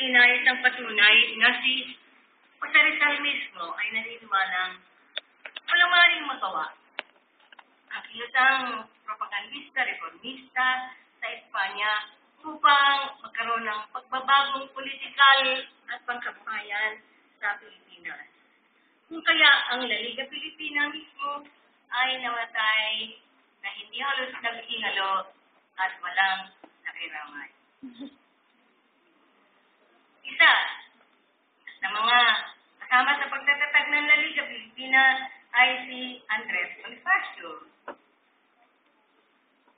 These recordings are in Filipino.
inayos ng patunay na si Jose Rizal mismo ay naniniwalang walang maaaring magawa ang ilusang propagandista, reformista sa Espanya upang magkaroon ng pagbabagong politikal at pangkabuhayan sa Pilipinas. Kung kaya ang La Liga Pilipina mismo ay namatay na hindi halos nag-ihalo at walang nakiramay. Isa sa mga kasama sa pagtatatag ng La Liga Pilipina ay si Andres Bonifacio.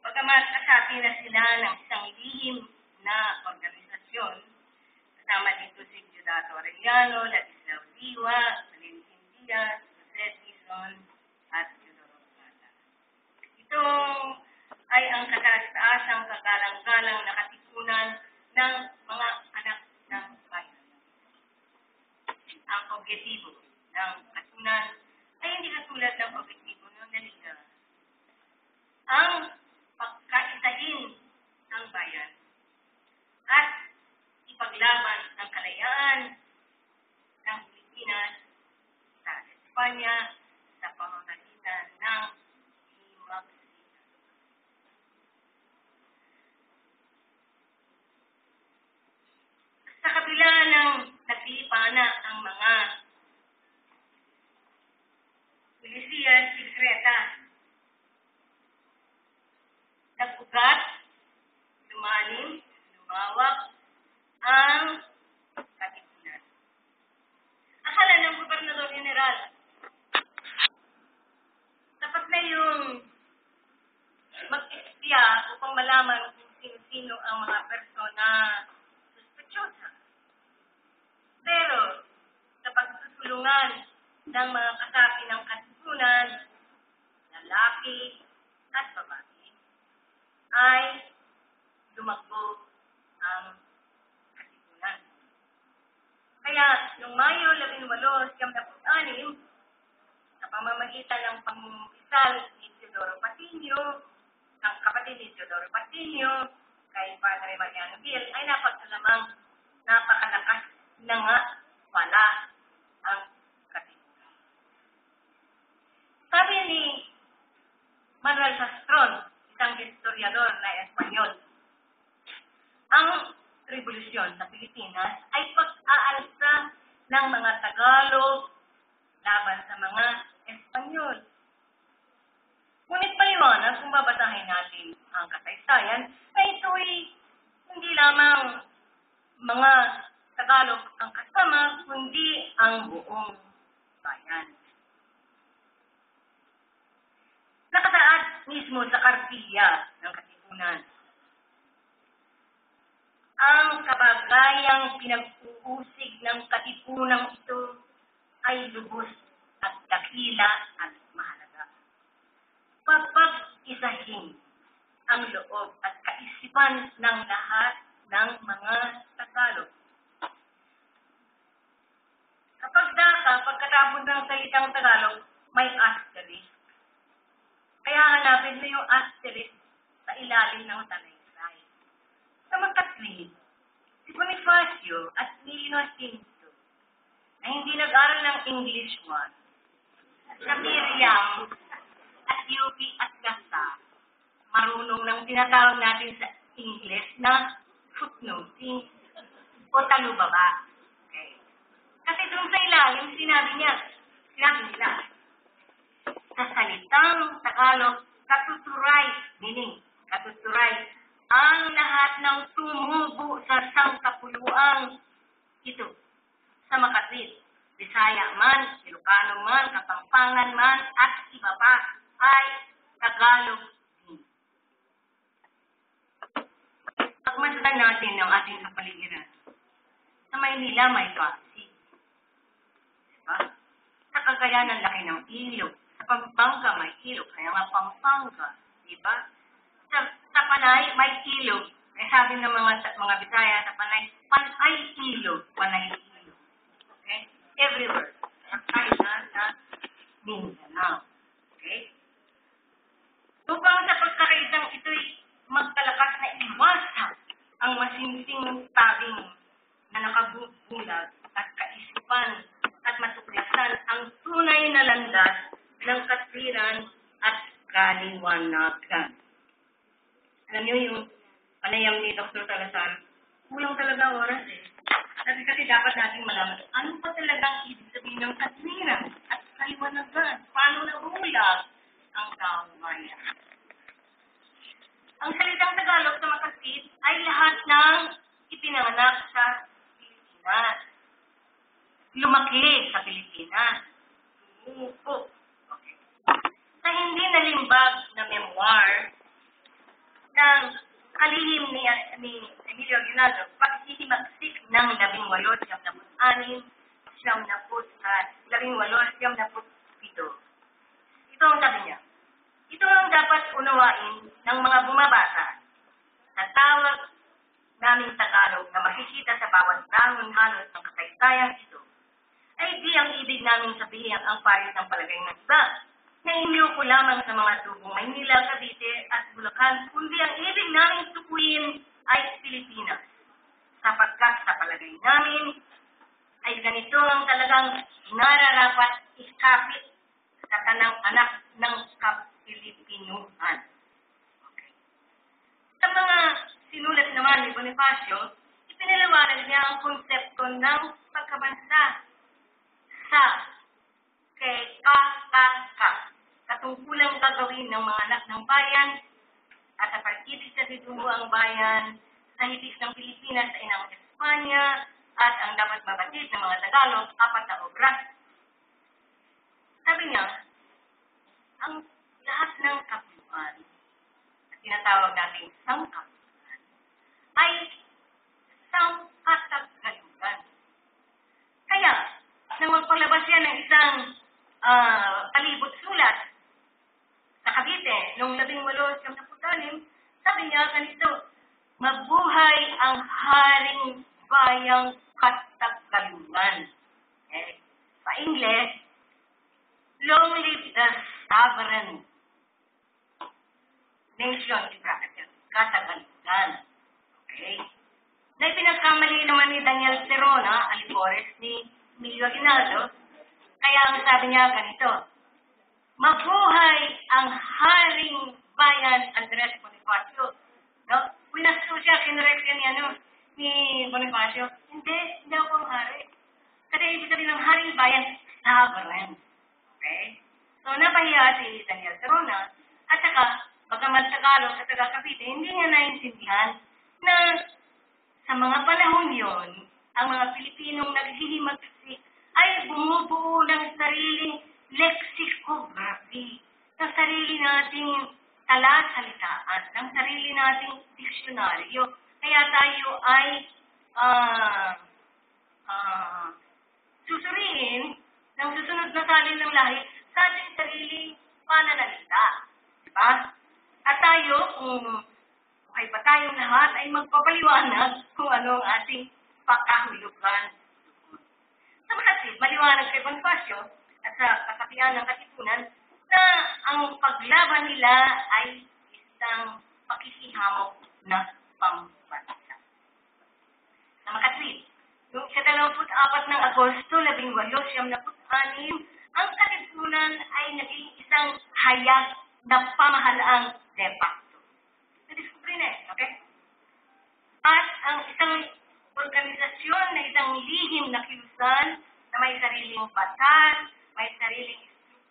Pagkamat kasapi na sila ng isang lihim na organisasyon, kasama dito si Diodato Arellano, Ladislao Diwa, Valentin Diaz, Jose Dizon, at Teodoro Plata. Ito ay ang kataas-taasang kagalang-galang na katipunan ng mga anak ng bayan. Ang objektibo ng katunan ay hindi katulad ng objektibo ng La Liga. Ang pagkaisahin ng bayan at ipaglaban ang kalayaan ng Pilipinas sa Espanya sa pamamagitan ng himagsikan. Sa kabila ng nagpipana ang mga milisiya sikreta, nag-ugat, lumalim, lumawak ang katipunan. Akala ng Gobernador General, dapat na yung mag-espiya upang malaman kung sino-sino ang mga persona suspetyosa. Pero, kapag susulungan ng mga kasapi ng katipunan, lalaki at babae, ay lumakbo ang katipunan. Kaya, noong Mayo 18, sa pamamagitan ng pamumugisal ni Teodoro Patiño, ng kapatid ni Teodoro Patiño, kay Padre Mariano Gil, ay napagsalamang napakalakas na nga pala ang katipunan. Sabi ni Manuel Sastron, isang historiador na Espanyol, ang revolusyon sa Pilipinas ay pag-aalsa ng mga Tagalog laban sa mga Espanyol. Ngunit paliwanag kung babasahin natin ang kasaysayan, na ito'y hindi lamang mga Tagalog ang kasama, kundi ang buong bayan. Nakasaad mismo sa kartilya ng katipunan ang kabagayang pinag-uusig ng katipunang ito ay lubos at dakila at mahalaga. Papag-isahin ang loob at kaisipan ng lahat ng mga Tagalog. Pagkatapos ng salitang Tagalog, may asterisk. Kaya hanapin mo yung asterisk sa ilalim ng talaysay. Sa magkatwid, si Bonifacio at Nino Jacinto na hindi nag-aral ng English 1, sa Miriam at UP at Gasa, marunong ng tinatawag natin sa English na footnoting o talubaba. Okay. Kasi doon sa ilalim, sinabi nila, sa salitang Tagalog, katuturay, meaning, katuturay, ang lahat ng tumubo sa sangkapuluang ito, sa Makatwid, Bisaya man, Ilocano man, Kapampangan man, at iba pa, ay Tagalog din. Pagmasdan natin ang ating kapaligiran. Sa Maynila may Pasig. Diba? Sa Cagayan ang laki ng ilog. Sa Pampanga may ilog, kaya nga Pampanga. Diba? Sa Panay may ilog. Kaya sabi ng mga Bisaya sa Panay, Panay ilog, Panay ilog. Okay? Everywhere. Kahit sa Mindanao. Okay? Upang sa pagkakaisang ito'y magkalakas na iwasan ang masinsing tabing na nakabubulag at kaisipan at matuklasan ang tunay na landas ng katwiran at kaliwanagan. Alam niyo yung panayam ni Dr. Salazar, kulang talaga oras eh. Kasi dapat natin malaman, ano pa talagang ibig sabihin ng katwiran at kaliwanagan? Paano nabulag ang taong bayan? Ang salitang Tagalog sa makasip ay lahat ng ipinanganak sa Pilipinas. Lumaki sa Pilipinas. Tumupo. Okay. Sa hindi nalimbag na memoir ng kalihim ni Emilio Aguinaldo, paghihimagsik ng 1866, 1867. Ito ang sabi niya. Ito ang dapat unawain ng mga bumabasa sa tawag naming Tagalog na makikita sa bawat dahon halos ng kasaysayan ito, ay di ang ibig namin sabihin ang paris ng palagay ng iba, na iniyoko lamang sa mga tubong Maynila, Cavite at Bulacan, kundi ang ibig namin tukuyin ay Pilipinas. Sapagkat sa palagay namin, ay ganito ang talagang nararapat ikapit sa tanang anak ng Kapilipinuhan. Okay. Sa mga sinulat naman ni Bonifacio, ipinaliwanag niya ang konsepto ng pagkabansa sa katungkulang gagawin ng mga anak ng bayan at sa pag-ibig sa ang bayan sa hibis ng Pilipinas sa inang Espanya at ang dapat mabatid ng mga Tagalog, 4 na obra. Sabi niya, ang lahat ng kapuluan na tinatawag natin sangkapuluan ay sangkatagalugan. Kaya, nang magpalabas yan ng isang palibot sulat sa Cavite noong 1866, sabi niya ganito, mabuhay ang haring bayang katagalugan. Okay? Sa English, long live the sovereign nation, katagalugan. Okay? Na pinagkamali naman ni Daniel Serona, alipores ni Emilio Aguinaldo, kaya ang sabi niya ganito, mabuhay ang haring bayan Andres Bonifacio. No? Winasto siya, kinurek siya ni Bonifacio. Hindi ako ang hari. Kasi ibig sabihin ng haring bayan, sovereign. Okay? So, napahiya si Daniel Serona, at saka, bagaman Tagalog sa Taga-Cavite, hindi niya naintindihan na sa mga panahon yon, ang mga Pilipinong naghihimagsik ay bumubuo ng sariling lexicography, ng sarili nating talasalitaan, ng sarili nating diksyonaryo. Kaya tayo ay susuriin ng susunod na salin ng lahi sa ating sariling pananalita. Diba? At tayo, kung okay pa tayong lahat, ay magpapaliwanag kung ano ang ating pakahulugan. Sa makatid, maliwanag kay Bonifacio at sa kasapian ng Katipunan na ang paglaban nila ay isang pakikihamok na pambansa. Sa makatid, noong 24 ng Agosto, 1866, ang Katipunan ay naging isang hayag na pamahalaang de facto. Na-discover na okay? At ang isang organisasyon na isang lihim na kilusan na may sariling batas, may sariling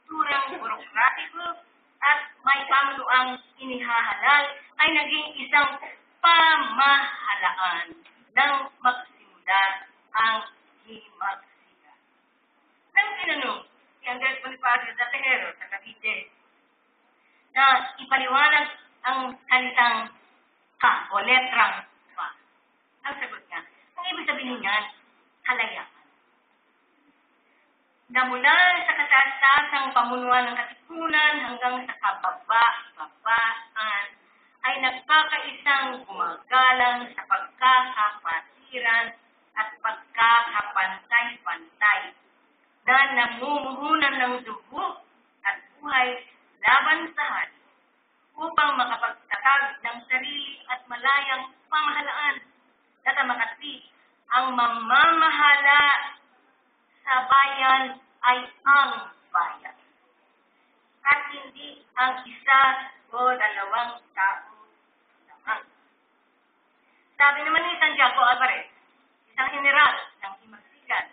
strukturang burokratiko, at may pamunuang inihahalal ay naging isang pamahalaan ng magsimula ang himagsikan. Nang tinanong si Andres Bonifacio sa Tejero sa Cavite na ipaliwanag ang salitang ka o letrang ka, ang sagot niya, ang ibig sabihin niyan, kalayaan. Na mula sa kataas-taasang pamunuan ng Katipunan hanggang sa kababa-babaan ay nagkakaisang gumagalang sa pagkakapatiran at pagkakapantay-pantay na namumuhunan ng dugo at buhay laban sa hari upang makapagtatag ng sarili at malayang pamahalaan na makatwi ang mamamahala sa bayan ay ang bayan. At hindi ang isa o dalawang tao lamang. Sabi naman ni Santiago Alvarez, isang general ng Himagsikan,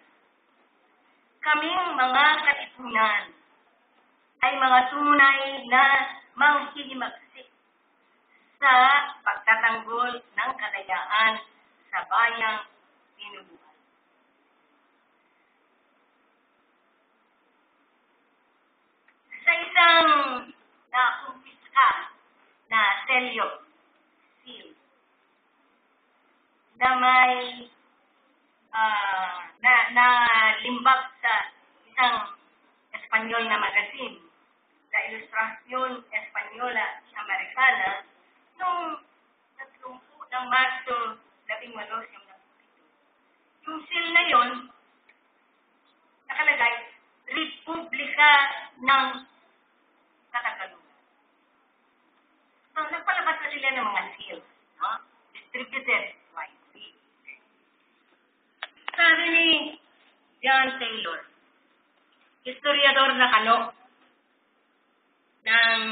kaming mga katipunan ay mga tunay na manghihimagsik sa pagtatanggol ng kalayaan sa bayang binubuhay. Sa isang nakumpiska na selyo, seal, na may limbag sa isang Espanyol na magazine, La Ilustración Española Americana, noong 30 ng Marso 1897. Yung seal na yon, nakalagay, Republika ng Katagalugan. So, nagpalabas na sila ng mga seals, no? Distributed widely. Sabi ni John Taylor, historiador na kano ng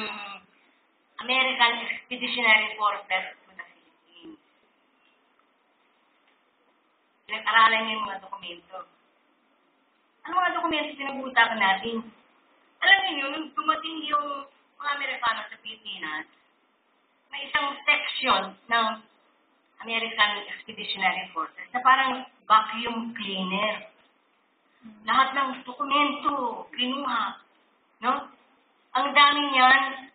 American Expeditionary Forces to the Philippines. Pinag-aralan niya yung mga dokumento. Ang mga dokumento pinag-uutapan natin. Alam niyo, nung dumating yung mga Amerikano sa Pilipinas, may isang section ng American Expeditionary Forces na parang vacuum cleaner. Lahat ng dokumento, kinuha. No? Ang dami niyan,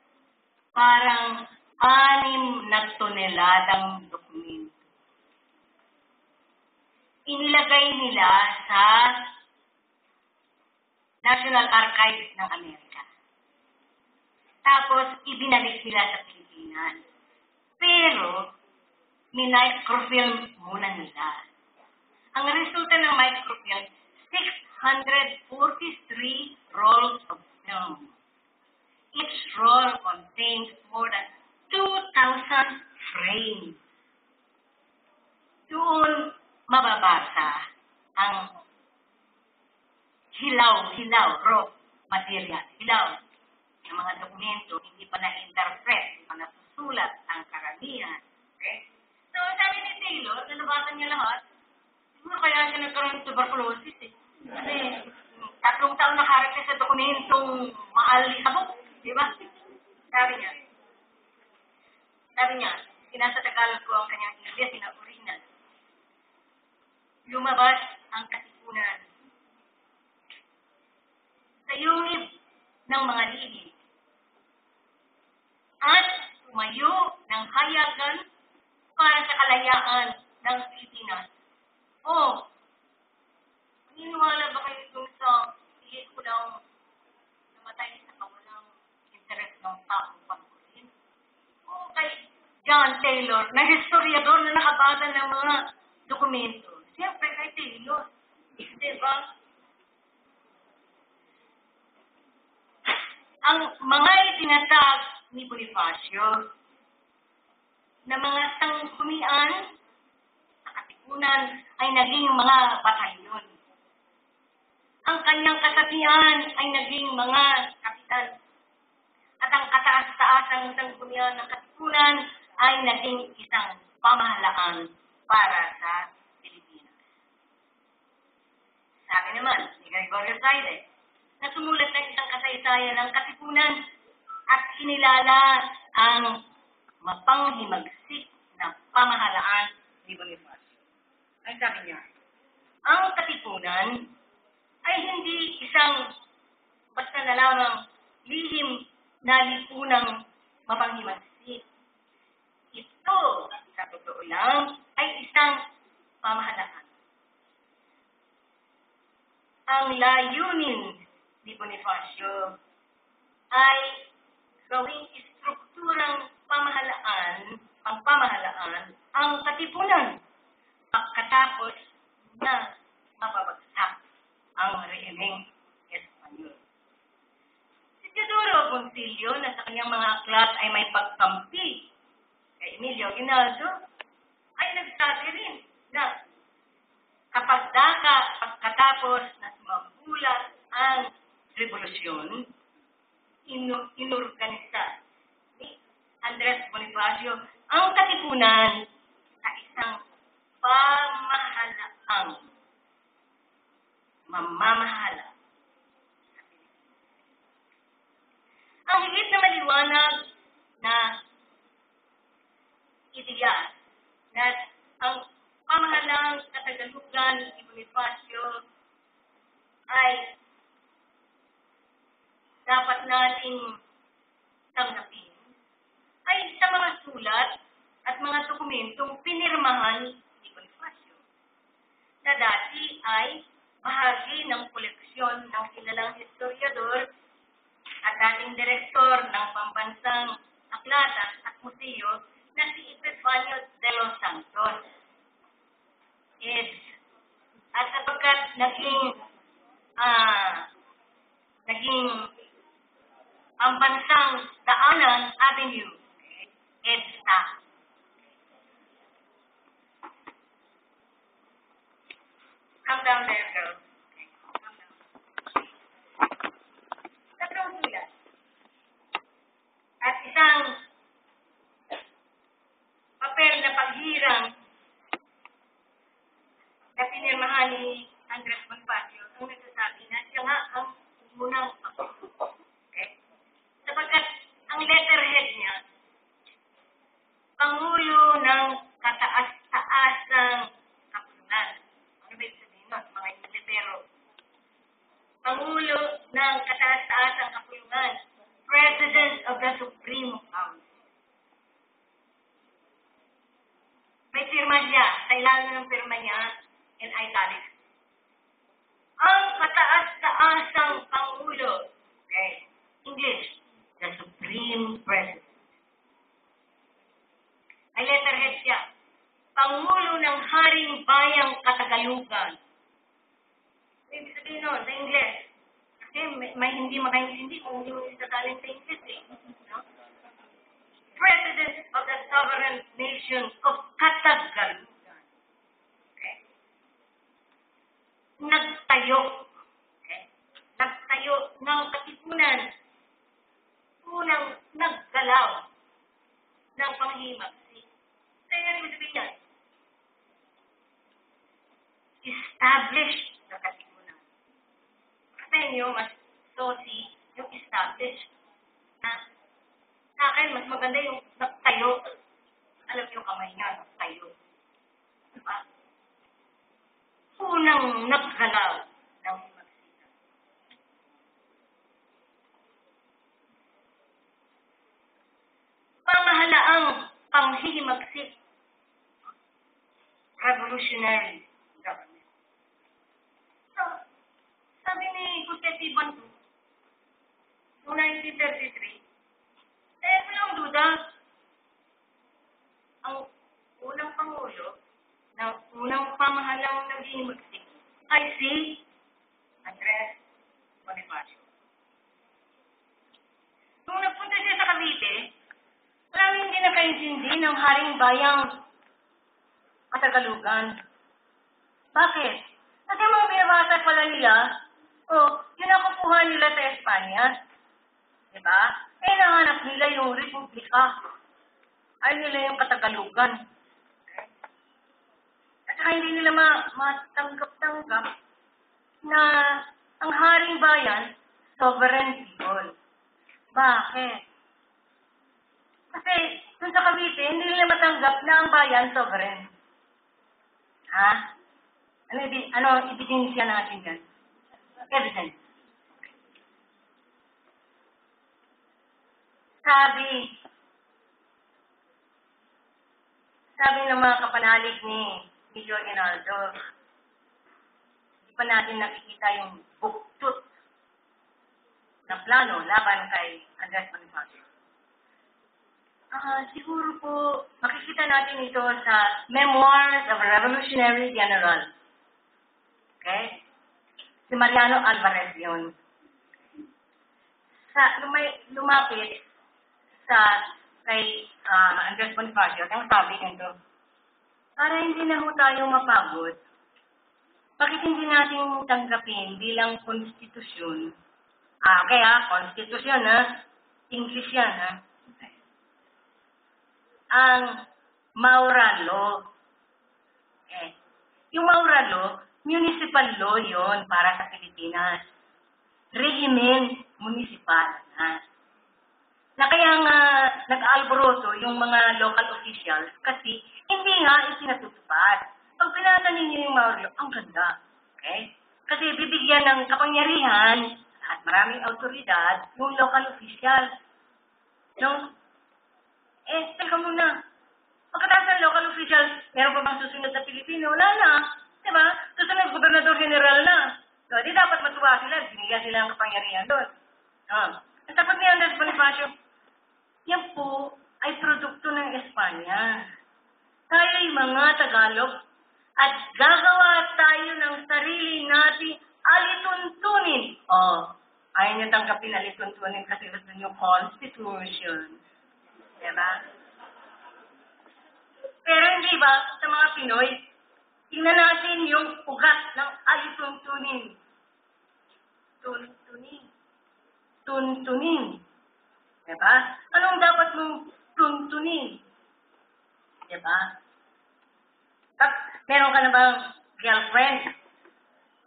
parang 6 na toneladang dokumento. Inilagay nila sa National Archives ng Amerika. Tapos, ibinalik nila sa Pilipinas. Pero, minicrofilm muna nila. Ang resulta ng microfilm, 643 rolls of film. Each roll contains more than 2,000 frames. Doon mababasa ang hilaw, raw material, hilaw ng mga dokumento, hindi pa na-interpret, hindi pa nasusulat ang karamihan. Okay? So, sabi ni Taylor, nalabasan niya lahat, siguro kaya siya nagkaroon ng tuberculosis eh. Kasi 3 taon nakaharap siya sa dokumentong maalisabok, di ba? Sabi niya, sinasa Tagalog ko ang kanyang Ingles, original. Lumabas ang katipunan sa yungib ng mga lihim at tumayo ng hayagan para sa kalayaan ng Pilipinas. O, maniniwala ba kayo dun sa pelikulang namatay sa kawalang interes ng taong pangurin? O kay John Taylor, na historiador na nakabasa ng mga dokumento. Siyempre kay Taylor. Diba? Ang mga itinatag ni Bonifacio na mga sangkumian sa katipunan ay naging mga batalyon. Ang kanyang kasabihan ay naging mga kapitan. At ang kataas-taasang sangkumian ng katipunan ay naging isang pamahalaan para sa Pilipinas. Sabi naman ni Gregorio Saide, na sumulat ng isang kasaysayan ng katipunan at kinilala ang mapanghimagsik na pamahalaan ni Bonifacio. Ang sabi niya, ang katipunan ay hindi isang basta na lamang lihim na lipunang mapanghimagsik. Ito, sa totoo lang, ay isang pamahalaan. Ang layunin ni Bonifacio ay gawing istrukturang pamahalaan ang katipunan pagkatapos na mapabagsak ang rehimeng Espanyol. Si Teodoro Agoncillo na sa kanyang mga aklat ay may pagkampi kay Emilio Aguinaldo ay nagsabi rin na pagkatapos na sumambulat ang revolusyon, inorganisa ni Andres Bonifacio ang katipunan sa isang pamahalaang mamamahala. Ang higit na maliwanag na ideya na ang pamahalang katagalugan ni Bonifacio ay dapat nating tanggapin ay sa mga sulat at mga dokumentong pinirmahan ni Bonifacio na dati ay bahagi ng koleksyon ng kilalang historiador at dating direktor ng pambansang aklatan at museo na si Epifanio de los Santos. At sapagkat naging pambansang daanan avenue, EDSA. Come down there, girl. Come down. Tatlong sulat. At isang papel na paghirang na pinirmahan ni Andres Bonifacio ang nagsasabi na siya nga ang unang ako. Okay? Sapagkat ang letterhead niya, Pangulo ng Kataas-Taasang Kapulunan. Ano ba ibig sabihin nun? Mga militero. Pangulo ng Kataas-Taasang Kapulunan. President of the Supreme Council. May firma siya. Sa ilalim ng firma niya, in italics. Ang kataas-taasang Pangulo. Okay. English. The Supreme President. Ay letterhead siya. Pangulo ng Haring Bayang Katagalugan. Ibig sabihin nun, sa English. Kasi may hindi makaintindi kung hindi mo isasalin sa English eh. No? President of the Sovereign Nation of Katagalugan. Nagtayo. Okay? Nagtayo ng katipunan. Unang naggalaw ng panghimagsik. Kaya nga rin sabihin yan. Establish the katipunan. Kasi nyo, mas sosi yung establish. Sa akin, mas maganda yung nagtayo. Alam niyo kamay niya, nagtayo. Diba? Unang naggalaw ng himagsikan. Pamahalaang panghihimagsik. Revolutionary government. So, sabi ni Jose P. Bantu, noong 1933, walang duda, ang unang pangulo ng unang pamahalang naghihimagsik ay si Andres Bonifacio. Nung nagpunta siya sa Cavite, maraming hindi nakaintindi ng Haring Bayang Katagalugan. Bakit? Kasi mga binabasa pala nila, yun ang kukuha nila sa Espanya. Diba? Nahanap nila yung Republika. Ay nila yung Katagalugan. At saka hindi nila matanggap-tanggap na ang Haring Bayan, sovereign people. Bakit? Kasi dun sa Cavite, hindi nila matanggap na ang bayan sovereign. Ha? Ano ebidensya natin yan? Evidence. Sabi ng mga kapanalig ni Miguel Aguinaldo, hindi pa natin nakikita yung buktut na plano laban kay Andres Bonifacio. Siguro po, makikita natin ito sa Memoirs of a Revolutionary General. Okay? Si Mariano Alvarez yun. Lumapit kay Andres Bonifacio, ang sabi nito, para hindi na ho tayo mapagod, Bakit hindi natin tanggapin bilang konstitusyon? Kaya, konstitusyon, English yan, Ang Maura Law. Okay. Yung Maura Law, municipal law yon para sa Pilipinas. Regimen municipal na kaya nga nag-aalboroto yung mga local officials kasi hindi nga isinatutupad. Pag binasa ninyo yung Maura Law, ang ganda. Okay? Kasi bibigyan ng kapangyarihan at maraming autoridad yung local officials. No? Teka muna. Pagkatapos ng local officials, meron pa bang susunod na Pilipino? Wala na. Diba? Susunod, gobernador general na. So, di dapat matuwa sila. Binigyan sila ng kapangyarihan doon. Ang tapat ni Andres Bonifacio, yan po ay produkto ng Espanya. Tayo'y mga Tagalog at gagawa tayo ng sarili nating alituntunin. Ayaw niyo tanggapin alituntunin kasi gusto niyo constitution. Diba? Pero hindi ba, sa mga Pinoy, tingnan natin yung ugat ng alituntunin. Tuntunin. Diba? Anong dapat mong tuntunin? Diba? Meron ka na bang girlfriend?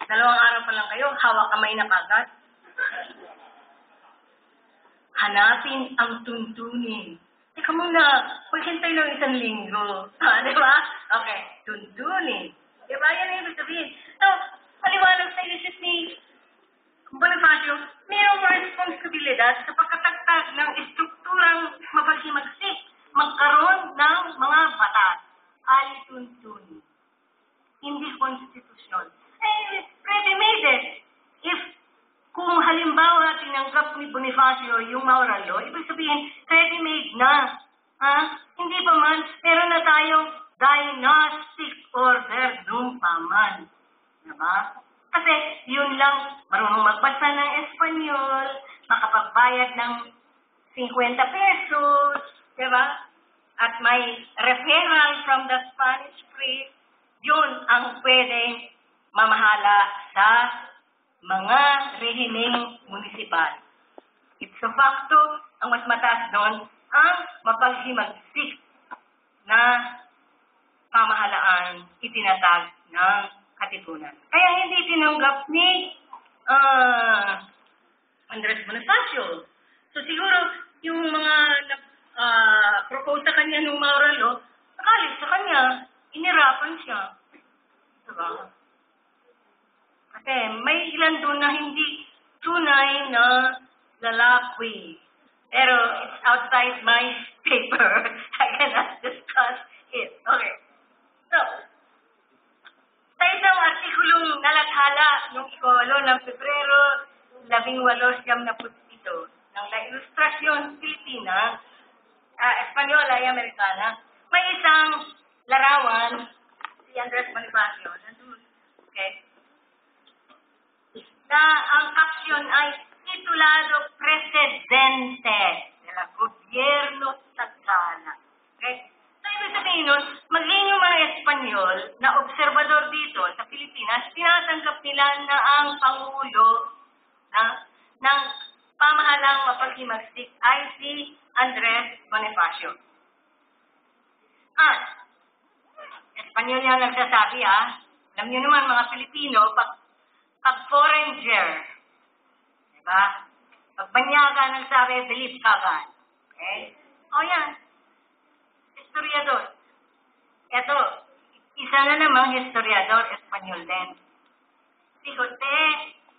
2 araw pa lang kayo, hawak kamay na kagad. Hanapin ang tuntunin. Teka muna, maghintay ng 1 linggo. Diba? Okay, tuntunin. Diba? Yan yung ibig sabihin. So, maliwanag sa isip ni Bonifacio, mayroong responsibilidad sa pagkatagtag ng estrukturang mapaghimagsik, magkaroon ng mga batas, alituntunin. Hindi konstitusyon. Ready-made it. Kung halimbawa tinanggap ni Bonifacio yung Maura Law, ibig sabihin, ready-made na. Hindi pa man, meron na tayong dynastic order nung paman. Diba? Kasi yun lang, marunong magbasa ng Espanyol, makapagbayad ng 50 pesos, diba? At may referral from the Spanish priest, yun ang pwede mamahala sa mga rehimeng munisipal. Ipso facto, ang mas mataas doon, ang mapaghimagsik na pamahalaan itinatag ng katipunan. Kaya hindi tinanggap ni Andres Bonifacio. So siguro, yung mga propose sa kanya ng Maura Law, nakalit sa kanya, inirapan siya. Diba? Kasi may ilan doon na hindi tunay na lalakwi. Pero it's outside my paper. I cannot discuss it. Okay. So, sa isang artikulong nalathala noong 8 ng Pebrero 1897 ng La Ilustración Pilipina, Espanyola y Americana, may isang larawan si Andres Bonifacio. Okay. Ang caption ay titulado Presidente de la Gobierno Tagala. Okay? So, ibig sabihin nun, maging yung mga Espanyol na obserbador dito sa Pilipinas, tinatanggap nila na ang Pangulo ng pamahalang mapaghimagsik ay si Andres Bonifacio. Espanyol yan nagsasabi, Alam niyo naman, mga Pilipino, pag foreigner, diba? Pag banyaga nagsabi, believe ka ka. Okay? Yan. Historiador. Ito, isa na namang historiador, Espanyol din. Si Jose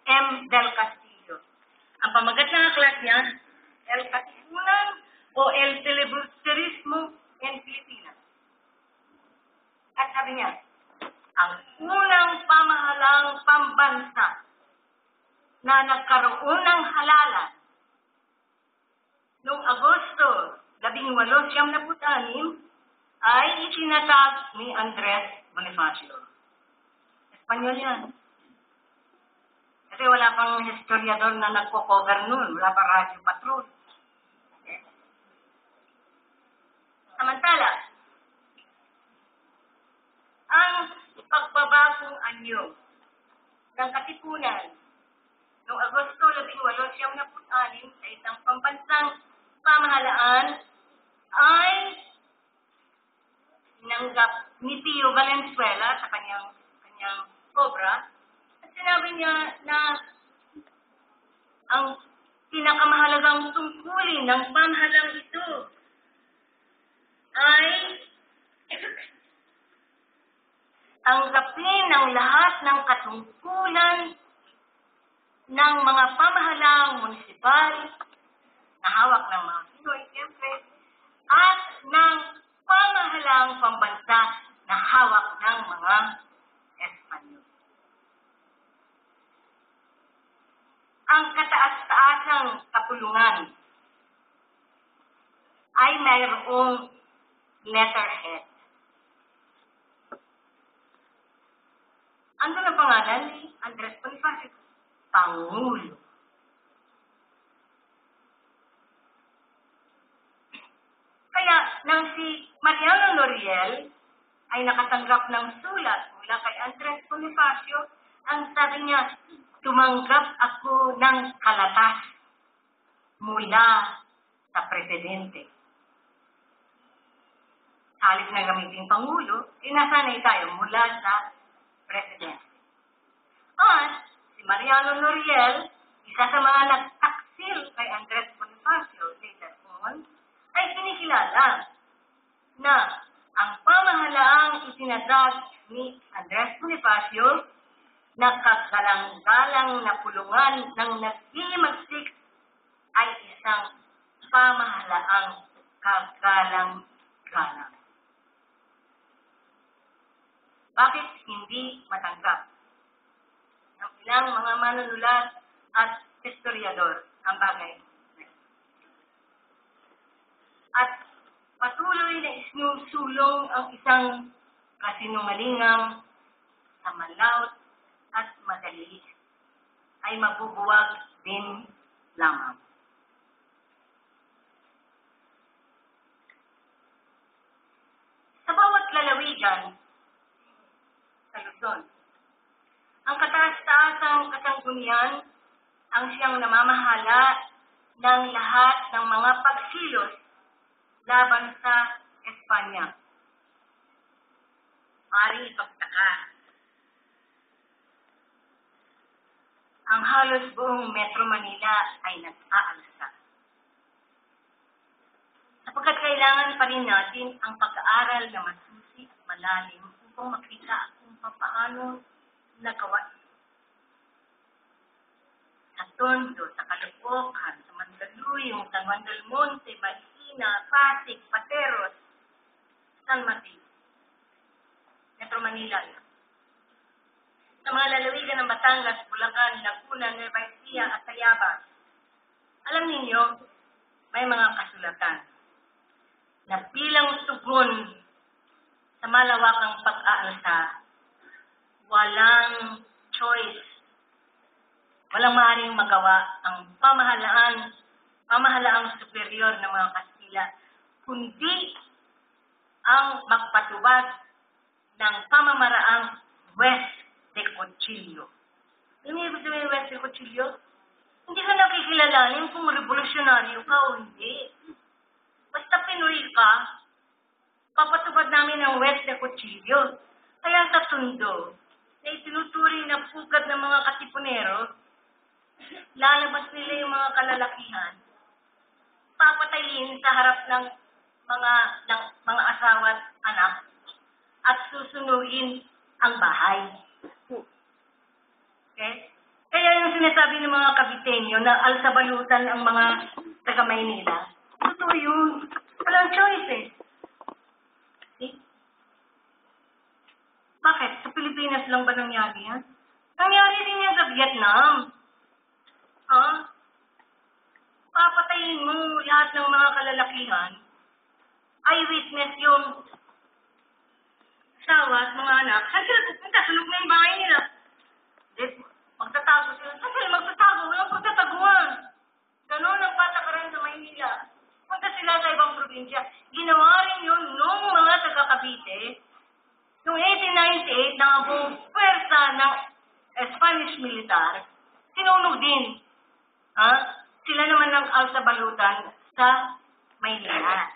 M. del Castillo. Ang pamagat ng aklat niya, El Katipunan o El Filibusterismo en Pilipinas. At sabi niya, ang unang pamahalang pambansa na nagkaroon ng halalan noong Agosto 1896 ay itinatag ni Andres Bonifacio. Espanyol yan. Kasi wala pang historiador na nagko-cover nun. Wala pang radio patrol. Okay. Samantala, ang pagbabagong anyo ng Katipunan noong Agosto 18, 1946 sa isang pambansang pamahalaan ay tinanggap ni Pio Valenzuela sa kanyang obra at sinabi niya na ang pinakamahalagang tungkulin ng pamahalang ito ay tanggapin ang lahat ng katungkulan ng mga pamahalaang munisipal na hawak ng mga Pinoy, siyempre, at ng pamahalaang pambansa na hawak ng mga Espanyol. Ang kataas-taasang kapulungan ay mayroong letterhead. Ano na pangalan ni Andres Bonifacio? Pangulo. Kaya nang si Mariano Noriel ay nakatanggap ng sulat mula kay Andres Bonifacio, ang sabi niya, tumanggap ako ng kalatas mula sa presidente. Halip na gamitin Pangulo, nasanay tayo mula sa presidente. At si Mariano Noriel, isa sa mga nagtaksil kay Andres Bonifacio later on, ay kinikilala na ang pamahalaang itinatag ni Andres Bonifacio na kagalang-galang na pulungan ng naghihimagsik ay isang pamahalaang kagalang-galang. Bakit hindi matanggap ng ilang mga manunulat at historiador ang bagay? At patuloy na isinusulong ang isang kasinungalingang sa malaut at madali ay mabubuwag din lamang. Sa bawat lalawigan sa Luzon, ang kataas-taasang kasanggunian ang siyang namamahala ng lahat ng mga pagkilos laban sa Espanya. Maaring ipagtaka, ang halos buong Metro Manila ay nag-aalsa. Sapagkat kailangan pa rin natin ang pag-aaral na masusi at malalim upang makita kung paano nagawa sa Tondo, sa Caloocan, sa Mandaluyong, sa Mandalmonte, Marikina, Pasig, Pateros, San Mateo, Metro Manila. Sa mga lalawigan ng Batangas, Bulacan, Laguna, Nueva Ecija at Tayabas, alam ninyo, may mga kasulatan na bilang tugon sa malawakang pag-aalsa, walang choice, walang maaaring magawa ang pamahalaang superior ng mga Kastila, kundi ang magpatubad ng pamamaraang West de Cuchillo. Ano yung ibig sabihin West de Cuchillo? Hindi ka nakikilalanin kung revolusyonaryo ka o hindi. Basta Pinoy ka, papatubad namin ang West de Cuchillo. Kaya sa Tondo, na itinuturing na pugad ng mga katipunero, lalabas nila yung mga kalalakihan, papatayin sa harap ng mga asawa at anak, at susunugin ang bahay. Okay? Kaya yung sinasabi ng mga Caviteño na alsabalutan ang mga taga-Maynila, totoo yun. Walang choice eh. See? Bakit? Sa Pilipinas lang ba nangyari yan? Nangyari din yan sa Vietnam. Papatayin mo lahat ng mga kalalakihan, eyewitness yung asawa at mga anak, saan sila pupunta? Sa loob na yung bahay nila. Magtatago sila. Saan sila magtatago? Walang pagtataguan. Ganon ang patakaran sa Maynila. Punta sila sa ibang probinsya. Ginawa rin yun nung mga taga-Cavite, noong 1898, na buong pwersa ng Spanish militar, sinunog din. Sila naman ang alsabalutan sa Maynila.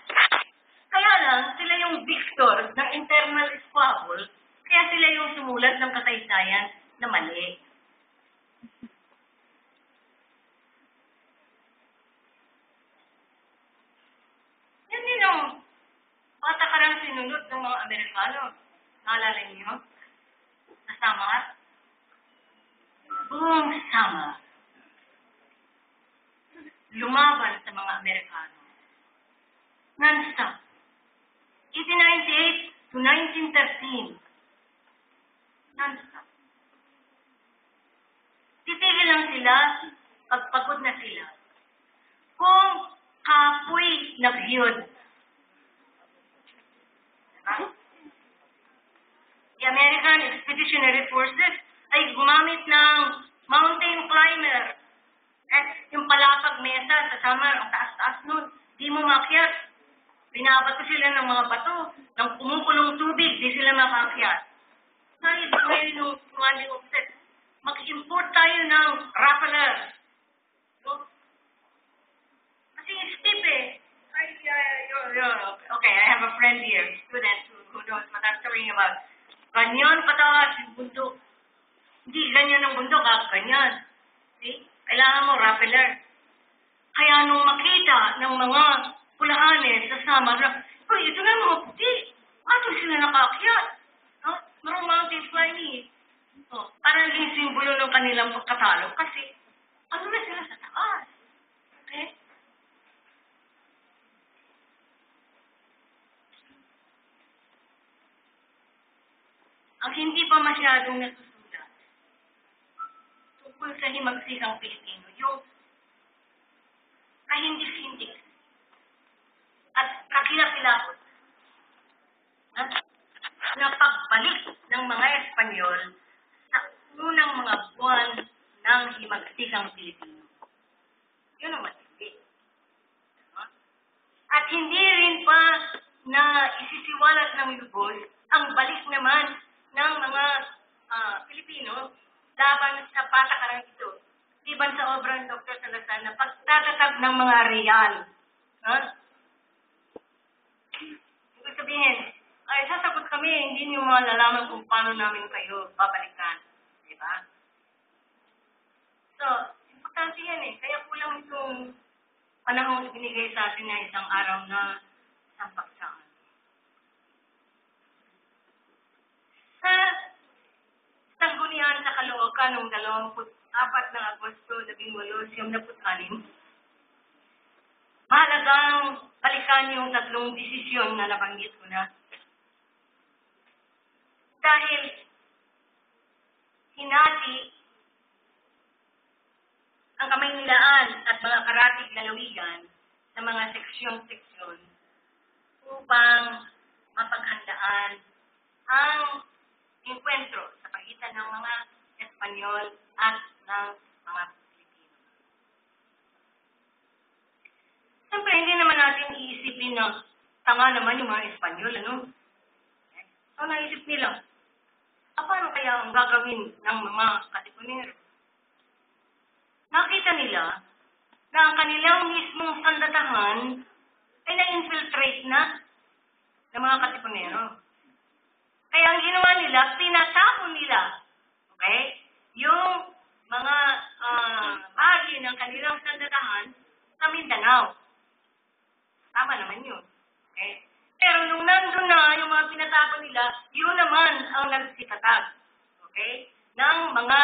Kaya lang, sila yung victor ng internal squabble, kaya sila yung sumulat ng kasaysayan na mali. Yan din ang patakarang sinunod ng mga Amerikano. Naalala niyo? Kasama? Buong sama. Lumaban sa mga Amerikano. Non-stop. 1898 to 1913. Non-stop. Titigil lang sila pag pagod na sila. Kung kapoy naghiyod. The American Expeditionary Forces ay gumamit ng mountain climber. At yung palapag mesa sa summer, ang taas-taas nun, di mo makyat. Binabato sila ng mga bato, ng kumukulong tubig, di sila makakyat. Dahil ngayon nung commanding officer, mag-import tayo ng rappler. So, kasi steep eh. Okay, I have a friend here, student who knows what I'm talking about. Ganyan kataas yung bundok. Hindi ganyan ang bundok, ganyan. See? Kailangan mo rappler. Kaya nung makita ng mga pulahanes sa summer, ito na mga puti. Ato sila nakaakyat. Marong mountain climbing. Parang yung simbolo ng kanilang pagkatalo kasi ano na sila sa taas. Okay? Ang hindi pa masyadong nasusulat tungkol sa himagsikang Pilipino, yung kahindik-hindik at kakilakilakot na pagbalik ng mga Espanyol sa unang mga buwan ng himagsikang Pilipino. Yun ang matindi. At hindi rin pa na isisiwalat ng lubos ang balik naman ng mga Pilipino laban sa patakarang ito. Diban sa obra ng Dr. Salazar na pagtatatag ng mga real. Ibig sabihin, ay sasagot kami, hindi niyo malalaman kung paano namin kayo babalikan. Diba? So, importante yan eh. Kaya kulang itong panahon binigay sa atin na isang araw na isang pagsaan. Sa Sanggunian sa Caloocan noong 24 ng Agosto 1896, mahalagang balikan yung tatlong desisyon na nabanggit ko na. Dahil hinati ang Kamaynilaan at mga karatig lalawigan sa mga seksyon-seksyon upang mapaghandaan ang enkwentro sa pagitan ng mga Espanyol at ng mga Pilipino. Siyempre, hindi naman natin iisipin na tanga naman yung mga Espanyol, ano? So, naisip nila, paano kaya ang gagawin ng mga Katipunero? Nakita nila na ang kanilang mismong sandatahan ay na-infiltrate na ng mga Katipunero. Kaya ang ginawa nila, pinatapon nila, okay, yung mga bahagi ng kanilang sandatahan sa Mindanao. Tama naman yun. Okay? Pero nung nandun na yung mga pinatapon nila, yun naman ang nagsitatag. Okay? Ng mga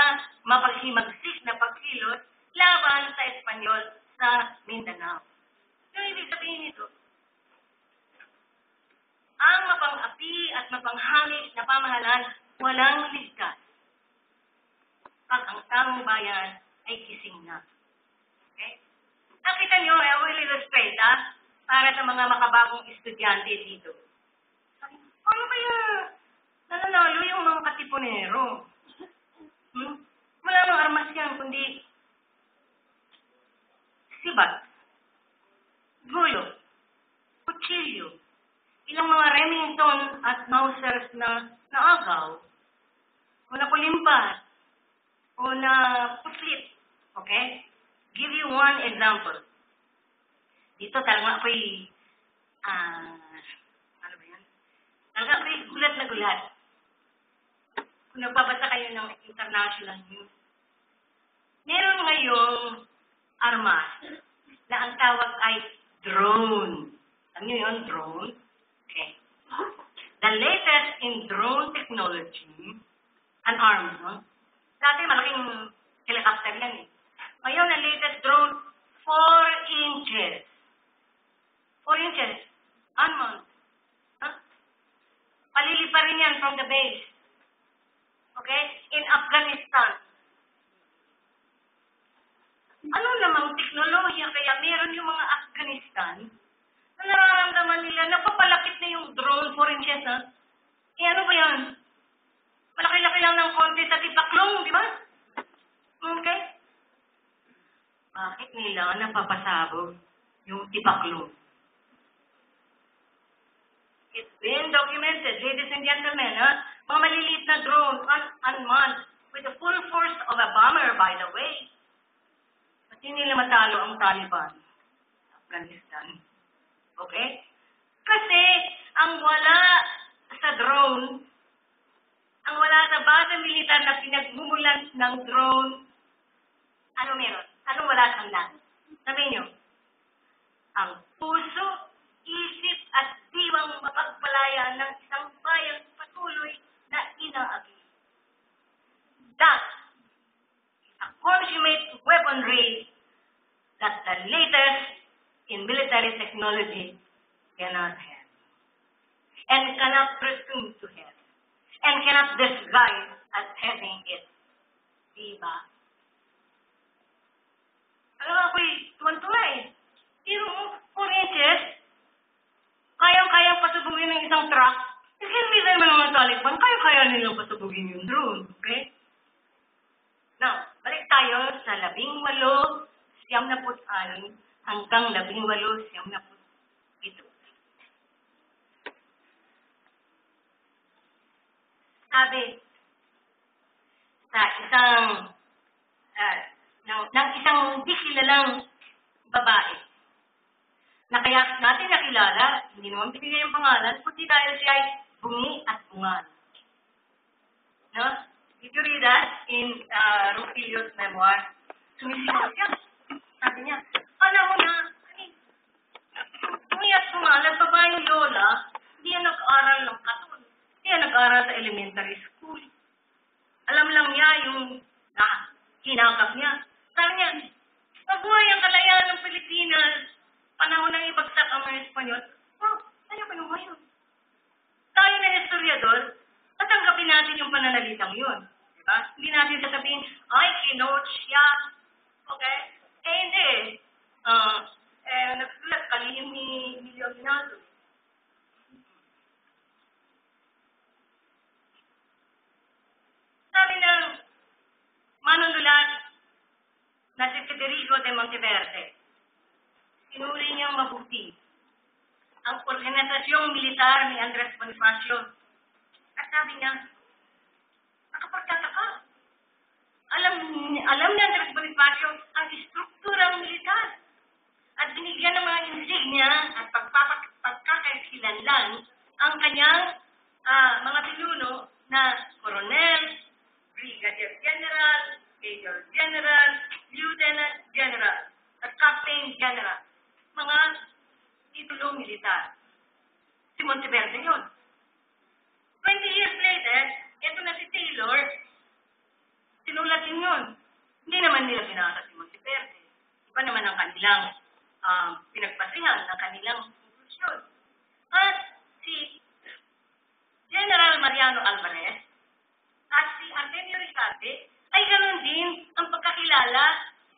mapaghimagsik na pagkilos laban sa Espanyol sa Mindanao. Yung ibig sabihin nito, ang mapang-api at mapang-hangis na pamahalaan walang ligtas. Pag ang taong bayan ay gising na. Okay? Nakita nyo, I will illustrate, para sa mga makabagong estudyante dito. Ano kaya nananalo yung mga Katipunero? Wala nang armas yan, kundi sibat, gulo, kutsilyo, ilang mga Remington at Mausers na naagaw, o nakulimpas, o na puslit. Okay? Give you one example. Dito talaga ako'y, ano ba yan? Talaga ako'y gulat na gulat. Kung nagbabasa kayo ng international news, meron ngayong armas na ang tawag ay drone. Alam niyo yun, drone? Okay. The latest in drone technology, an arm, no? Dati malaking helicopter yan eh. Ngayon, ang latest drone, 4 inches. 4 inches. Unmanned. Huh? Palilipa rin yan from the base. Okay? In Afghanistan. Ano namang teknolohiya kaya meron yung mga Afghanistan na nararamdaman nila na papalapit na yung drone 4 inches, ha? Eh, ano ba yan? Malaki-laki lang ng konti sa tipaklong, di ba? Okay? Bakit nila napapasabog yung tipaklong? It's been documented, ladies and gentlemen, ha? Mga maliliit na drone, unmanned, with the full force of a bomber, by the way. At hindi nila matalo ang Taliban sa Afghanistan. Okay? Kasi, ang wala sa drone, ang wala sa base militar na pinagmumulan ng drone, ano meron? Anong wala sa land? Sabihin nyo, ang puso, isip at diwang mapagpalaya ng isang bayang patuloy na inaagi. That is a consummate weaponry that the latest in military technology cannot have and cannot presume to have and cannot disguise as having it. Diba? Alam mo, ako'y tuwan-tuwa eh. Pero 4 inches, kayang-kayang pasubugin ng isang truck. Kasi hindi naman mga Taliban, kaya nilang pasubugin yung drone. Okay? Now, balik tayo sa 18, 96 hanggang 18, 97. Sabi, sa isang, ng isang hindi kilalang babae, na kaya natin nakilala, hindi naman pinigay yung pangalan, kundi dahil siya ay bungi at bungal. No? Did you read that in Rufilio's memoir? Sumisigaw siya. Sabi niya, panahon na, bungi at bungal, babaeng lola, hindi yan nag-aaral ng katon. Hindi yan nag-aaral sa elementary school. Alam lang niya yung hinakap niya. Sabi niya, mabuhay ang kalayaan ng Pilipinas. Panahon ng ibagsak ang mga Espanyol. Oh, ano pa naman yun? Tayo na historiador, tatanggapin natin yung pananalitang yun. Diba? Hindi natin sasabihin, ay, kinote siya. Okay? Eh, hindi. Nagsulat kalihim ni Leonardo. Sabi ng manunulat na si Federico de Monteverde, sinuri niyang mabuti ang organisasyong militar ni Andres Bonifacio. At sabi niya, nakapagtataka. Alam ni Andres Bonifacio ang istrukturang militar at binigyan ng mga insignia at pagkakakilanlan ang kanyang mga pinuno na koronel, brigadier general, major general, lieutenant general, at captain general. Mga titulong militar. Si Monteverde yun. 20 years later, ito na si Taylor, sinulat din yun. Hindi naman nila binasa si Monteverde. Iba naman ang kanilang pinagbasihan ng kanilang konklusyon. At si General Mariano Alvarez at si Artemio Rizarte ay ganoon din ang pagkakilala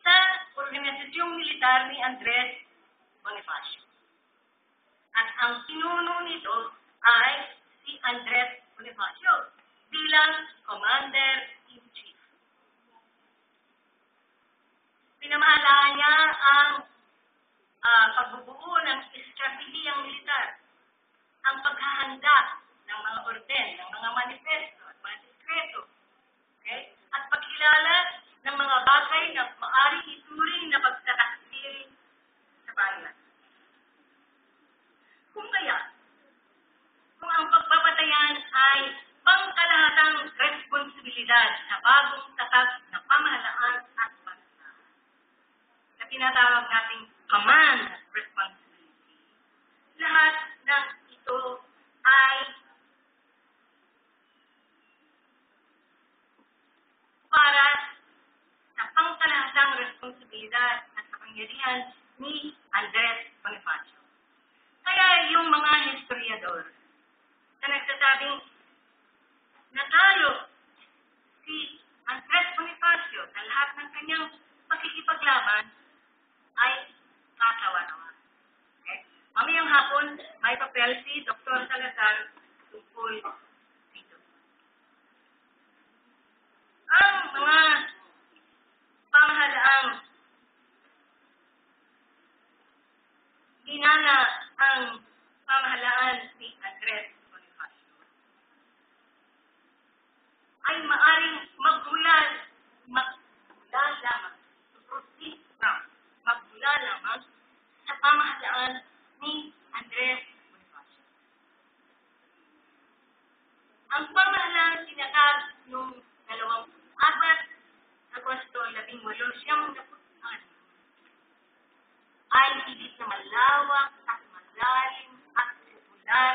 sa organisasyong militar ni Andres Bonifacio. At ang pinuno nito ay si Andres Bonifacio bilang Commander-in-Chief. Pinamahalaan niya ang pagbubuo ng estratehiyang militar, ang paghahanda ng mga orden, ng mga manifesto at mga dekreto, okay? At pagkilala ng mga bagay na maaari ituring na pagtataksil sa bayan. Kung ang pagbabatayan ay pangkalahatang responsibilidad sa bagong tatag na pamahalaan at bansa, na tinatawag nating command responsibility, lahat ng ito ay para sa pangkalahatang responsibilidad at kapangyarihan ni Andres Bonifacio. Kaya yung mga historiador na nagsasabing natalo si Andres Bonifacio sa lahat ng kanyang pakikipaglaban ay katawa-tawa. Okay? Mamayang hapon, may papel si Dr. Salazar tungkol dito. Ang mga pamahalaang ginana ang pamahalaan ni Andres Bonifacio ay maaring magmula lamang sa pamahalaan ni Andres Bonifacio. Ang pamahalaan tinatag noong 24 Agosto 1896 ay higit na malawak at malalim at popular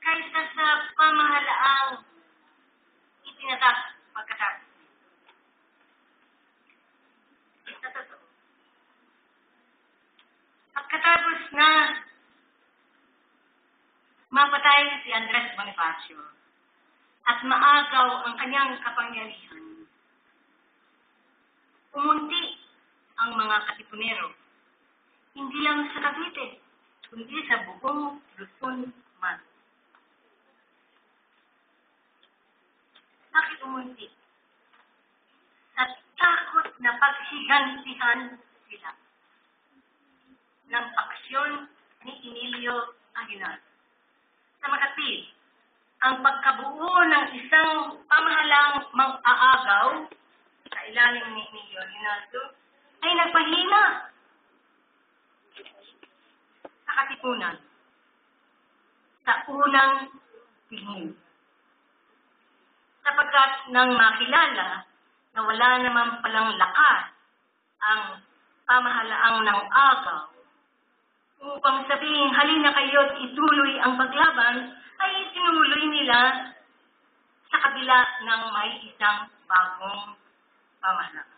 kaysa sa pamahalaang itinatag pagkatapos. Sa totoo. Pagkatapos na mapatay si Andres Bonifacio at maagaw ang kanyang kapangyarihan, umunti ang mga katipunero, hindi lang sa Cavite, kundi sa buong Luzon man. Bakit umunti? At takot na paghigantihan sila ng aksyon ni Emilio Aguinaldo. Sa Makati, ang pagkabuo ng isang pamahalang mang-aagaw sa ilalim ni Emilio Aguinaldo ay nagpahina sa katipunan sa unang tingin. Sapagkat nang makilala na wala naman palang lakas ang pamahalaang ng agaw, upang sabihin, halina kayo't ituloy ang paglaban, ay tinuloy nila sa kabila ng may isang bagong pamahalaan.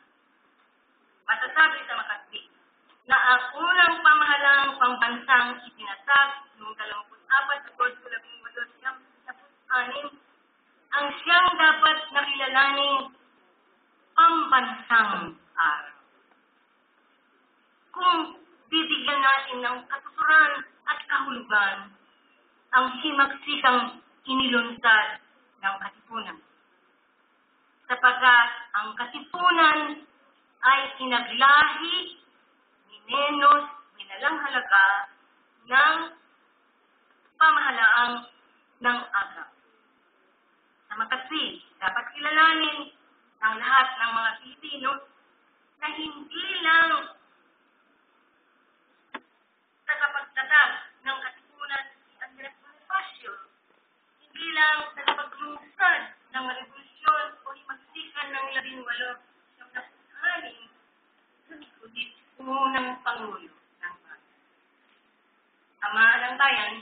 Masasabi sa Makati na ang unang pamahalaang pambansang itinatag noong 24 Agosto 1896 ang siyang dapat nakilalaning pambansang araw. Kung bibigyan natin ng katuturan at kahulugan ang himagsikang inilunsad ng katipunan. Sapagkat ang katipunan ay inaglahi ni menos minalang halaga ng pamahalaang ng agaw. Sa Makati, dapat kilalanin ng lahat ng mga Pilipino na hindi lang tagapagtatag ng katipunan si Andres Bonifacio, hindi lang tagapaglungsad ng revolusyon o himagsikan ng 18 kundi unang Pangulo ng Bayan. Ama ng Bayan,